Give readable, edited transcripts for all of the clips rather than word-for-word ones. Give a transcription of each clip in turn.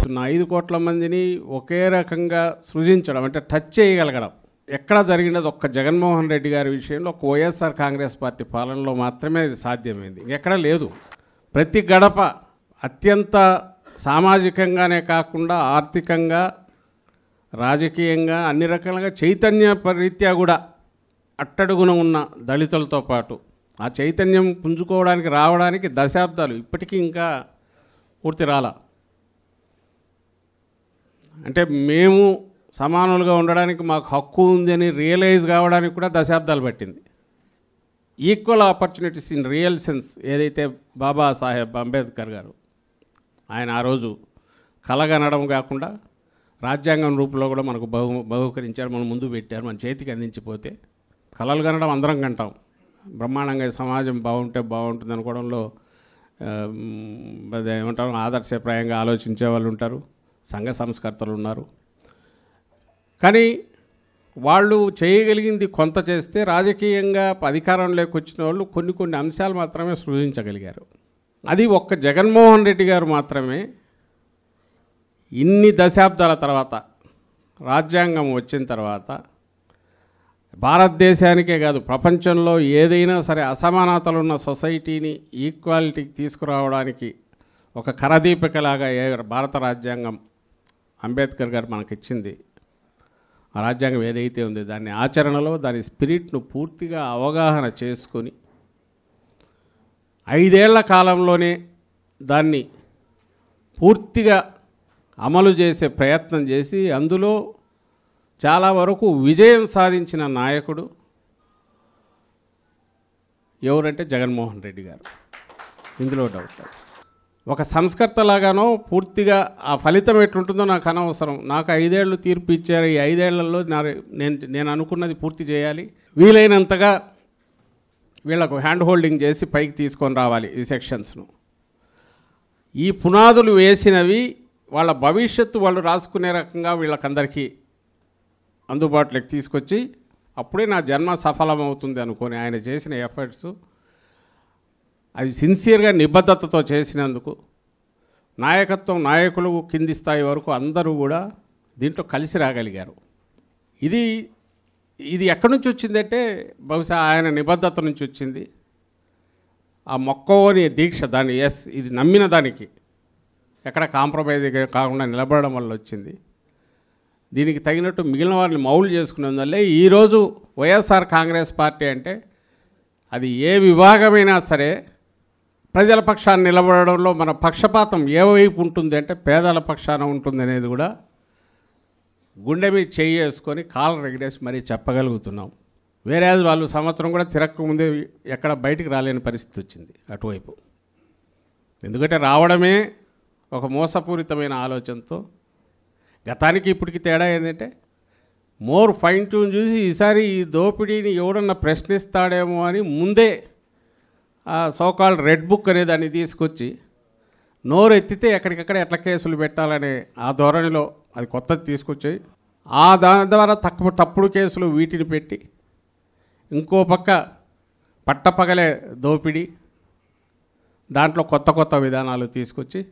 చెప్తున్నా 5 కోట్ల మందిని ఒకే రకంగా సృజించడం అంటే టచ్ చేయగలగడం ఎక్కడ జరిగినది ఒక్క జగన్మోహన్ రెడ్డి గారి విషయంలో ఒక వైఎస్ఆర్ కాంగ్రెస్ పార్టీ పాలనలో మాత్రమే ఇది సాధ్యమైంది. ఎక్కడ లేదు. ప్రతి గడప అత్యంత సామాజికంగానే కాకుండా ఆర్థికంగా రాజకీయంగా అన్ని రకాలుగా చైతన్య రీత్యా కూడా అట్టడుగున ఉన్న దళితులతో పాటు ఆ చైతన్యం పుంజుకోవడానికి రావడానికి దశాబ్దాలు ఇప్పటికీ ఇంకా పూర్తి రాలా. అంటే మేము సమానులుగా ఉండడానికి మాకు హక్కు ఉందని రియలైజ్ కావడానికి కూడా దశాబ్దాలు పట్టింది. Equal opportunities in real sense ఏదైతే బాబాసాహెబ్ అంబేద్కర్ గారు ఆయన ఆ రోజు కలగనడం కాకుండా రాజ్యాంగం రూపంలో కూడా మనకు బహుకరించారు, మనం ముందు పెట్టారు, మన చేతికి అందించిపోతే కలలు కనడం అందరం కంటాం. బ్రహ్మాండంగా సమాజం బాగుంటే బాగుంటుంది అనుకోవడంలో ఏమంటారు ఆదర్శప్రాయంగా ఆలోచించే వాళ్ళు ఉంటారు, సంఘ సంస్కర్తలు ఉన్నారు. కానీ వాళ్ళు చేయగలిగింది కొంత చేస్తే రాజకీయంగా అధికారంలోకి వచ్చిన వాళ్ళు కొన్ని అంశాలు మాత్రమే సృజించగలిగారు. అది ఒక్క జగన్మోహన్ రెడ్డి గారు మాత్రమే ఇన్ని దశాబ్దాల తర్వాత రాజ్యాంగం వచ్చిన తర్వాత భారతదేశానికే కాదు ప్రపంచంలో ఏదైనా సరే అసమానతలున్న సొసైటీని ఈక్వాలిటీకి తీసుకురావడానికి ఒక కరదీపికలాగా భారత రాజ్యాంగం అంబేద్కర్ గారు మనకిచ్చింది. ఆ రాజ్యాంగం ఏదైతే ఉందో దాన్ని ఆచరణలో దాని స్పిరిట్ను పూర్తిగా అవగాహన చేసుకొని 5 ఏళ్ల కాలంలోనే దాన్ని పూర్తిగా అమలు చేసే ప్రయత్నం చేసి అందులో చాలా వరకు విజయం సాధించిన నాయకుడు ఎవరంటే జగన్మోహన్ రెడ్డి గారు. ఇందులో డౌట్. ఒక సంస్కర్తలాగానో పూర్తిగా ఆ ఫలితం ఎట్లుంటుందో నాకు అనవసరం. నాకు 5 ఏళ్ళు తీర్పు ఇచ్చారు. ఈ 5 ఏళ్లలో నేను అనుకున్నది పూర్తి చేయాలి, వీలైనంతగా వీళ్లకు హ్యాండ్ హోల్డింగ్ చేసి పైకి తీసుకొని రావాలి ఈ సెక్షన్స్ను. ఈ పునాదులు వేసినవి వాళ్ళ భవిష్యత్తు వాళ్ళు రాసుకునే రకంగా వీళ్ళకందరికీ అందుబాటులోకి తీసుకొచ్చి అప్పుడే నా జన్మ సఫలమవుతుంది అనుకొని ఆయన చేసిన ఎఫర్ట్స్ అది సిన్సియర్గా నిబద్ధతతో చేసినందుకు నాయకత్వం నాయకులు కింది స్థాయి వరకు అందరూ కూడా దీంట్లో కలిసి రాగలిగారు. ఇది ఎక్కడి నుంచి వచ్చిందంటే బహుశా ఆయన నిబద్ధత నుంచి వచ్చింది. ఆ మొక్కవని దీక్ష దాన్ని ఇది నమ్మిన దానికి ఎక్కడ కాంప్రమైజ్ కాకుండా నిలబడడం వల్ల వచ్చింది. దీనికి తగినట్టు మిగిలిన వారిని మౌలు చేసుకునేందువల్లే ఈరోజు వైఎస్ఆర్ కాంగ్రెస్ పార్టీ అంటే అది ఏ విభాగమైనా సరే ప్రజల పక్షాన్ని నిలబడడంలో మన పక్షపాతం ఏ వైపు ఉంటుంది అంటే పేదల పక్షాన ఉంటుంది అనేది కూడా గుండె మీద చెయ్యి వేసుకొని కాళ్ళు రెగడేసి మరీ చెప్పగలుగుతున్నాం. వేరే వాళ్ళు సంవత్సరం కూడా తిరగకముందే ఎక్కడ బయటికి రాలేని పరిస్థితి వచ్చింది అటువైపు. ఎందుకంటే రావడమే ఒక మోసపూరితమైన ఆలోచనతో. గతానికి ఇప్పటికి తేడా ఏంటంటే మోర్ ఫైన్ ట్యూన్ చూసి ఈసారి ఈ దోపిడీని ఎవడన్నా ప్రశ్నిస్తాడేమో అని ముందే ఆ సోకాల్డ్ రెడ్ బుక్ అనే దాన్ని తీసుకొచ్చి నోరు ఎత్తితే ఎక్కడికక్కడ ఎట్లా కేసులు పెట్టాలనే ఆ ధోరణిలో అది కొత్తది తీసుకొచ్చాయి. దాని ద్వారా తప్పుడు కేసులు వీటిని పెట్టి ఇంకో పక్క పట్టపగలే దోపిడీ దాంట్లో కొత్త విధానాలు తీసుకొచ్చి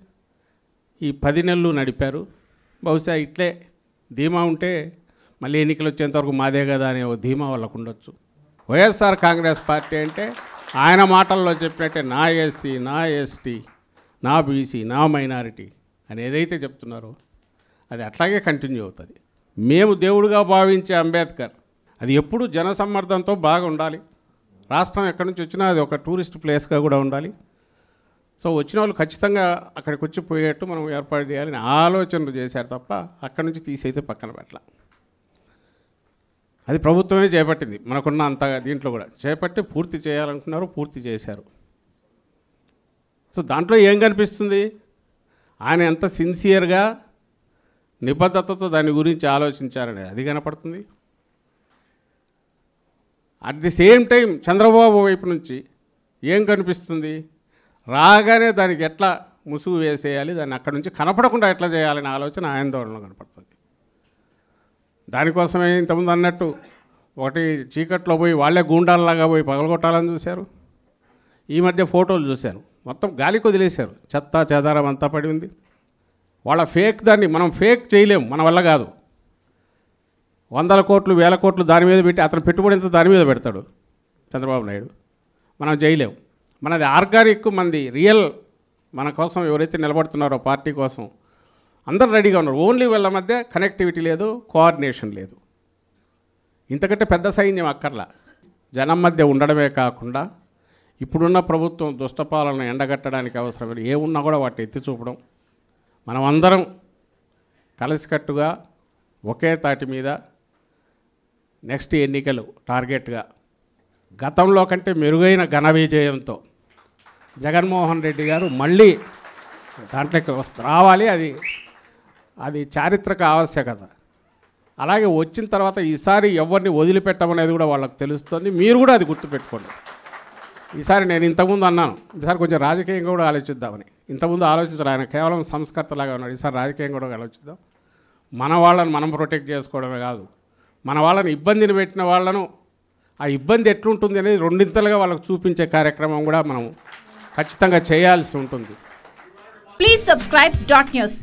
ఈ 10 నెలలు నడిపారు. బహుశా ఇట్లే ధీమా ఉంటే మళ్ళీ ఎన్నికలు వచ్చేంతవరకు మాదే కదా అనే ఓ ధీమా వాళ్ళకు ఉండొచ్చు. వైఎస్ఆర్ కాంగ్రెస్ పార్టీ అంటే ఆయన మాటల్లో చెప్పినట్టే నా ఎస్సీ, నా ఎస్టీ, నా బీసీ, నా మైనారిటీ అని ఏదైతే చెప్తున్నారో అది అట్లాగే కంటిన్యూ అవుతుంది. మేము దేవుడిగా భావించే అంబేద్కర్ అది ఎప్పుడు జనసమ్మర్దంతో బాగా ఉండాలి. రాష్ట్రం ఎక్కడి నుంచి వచ్చినా అది ఒక టూరిస్ట్ ప్లేస్గా కూడా ఉండాలి. సో వచ్చిన వాళ్ళు ఖచ్చితంగా అక్కడికి వచ్చి పోయేట్టు మనం ఏర్పాటు చేయాలని ఆలోచనలు చేశారు తప్ప అక్కడి నుంచి తీసైతే పక్కన పెట్టాల. అది ప్రభుత్వమే చేపట్టింది. మనకున్న అంత దీంట్లో కూడా చేపట్టి పూర్తి చేయాలనుకున్నారు, పూర్తి చేశారు. సో దాంట్లో ఏం కనిపిస్తుంది? ఆయన ఎంత సిన్సియర్గా నిబద్ధతతో దాని గురించి ఆలోచించారనేది అది కనపడుతుంది. At the same time Chandrababu వైపు నుంచి ఏం కనిపిస్తుంది? రాగానే దానికి ఎట్లా ముసుగు వేసేయాలి, దాన్ని అక్కడి నుంచి కనపడకుండా ఎట్లా చేయాలనే ఆలోచన ఆయన ధోరణిలో కనపడుతుంది. దానికోసమే ఇంతకుముందు అన్నట్టు ఒకటి చీకట్లో పోయి వాళ్ళే గూండాల్లాగా పోయి పగలగొట్టాలని చూశారు. ఈ మధ్య ఫోటోలు చూశాను, మొత్తం గాలికి వదిలేశారు, చెత్త చెదారం అంతా పడి ఉంది. వాళ్ళ ఫేక్ దాన్ని మనం ఫేక్ చేయలేము, మన వల్ల కాదు. 100 కోట్లు 1000 కోట్లు దాని మీద పెట్టి అతను పెట్టుబడి ఎంత దాని మీద పెడతాడు చంద్రబాబు నాయుడు. మనం చేయలేము. మనది ఆర్గానిక్, మనది రియల్. మన కోసం ఎవరైతే నిలబడుతున్నారో పార్టీ కోసం అందరూ రెడీగా ఉన్నారు. ఓన్లీ వీళ్ళ మధ్య కనెక్టివిటీ లేదు, కోఆర్డినేషన్ లేదు. ఇంతకంటే పెద్ద సైన్యం అక్కర్లా. జనం మధ్య ఉండడమే కాకుండా ఇప్పుడున్న ప్రభుత్వం దుష్టపాలన ఎండగట్టడానికి అవసరమైన ఏమున్నా కూడా వాటిని ఎత్తి చూపడం, మనం అందరం కలిసికట్టుగా ఒకే తాటి మీద నెక్స్ట్ ఎన్నికలు టార్గెట్గా గతంలో కంటే మెరుగైన ఘన విజయంతో జగన్మోహన్ రెడ్డి గారు మళ్ళీ దాంట్లోకి రావాలి. అది చారిత్రక ఆవశ్యకత. అలాగే వచ్చిన తర్వాత ఈసారి ఎవరిని వదిలిపెట్టమనేది కూడా వాళ్ళకి తెలుస్తుంది. మీరు కూడా అది గుర్తుపెట్టుకోండి. ఈసారి నేను ఇంతకుముందు అన్నాను, ఈసారి కొంచెం రాజకీయంగా కూడా ఆలోచిద్దామని. ఇంతకుముందు ఆలోచించారు, ఆయన కేవలం సంస్కర్తలాగా ఉన్నాడు. ఈసారి రాజకీయంగా కూడా ఆలోచిద్దాం. మన వాళ్ళని మనం ప్రొటెక్ట్ చేసుకోవడమే కాదు, మన వాళ్ళని ఇబ్బందిని పెట్టిన వాళ్ళను ఆ ఇబ్బంది ఎట్లుంటుంది అనేది రెండింతలుగా వాళ్ళకు చూపించే కార్యక్రమం కూడా మనం ఖచ్చితంగా చేయాల్సి ఉంటుంది. Please subscribe .news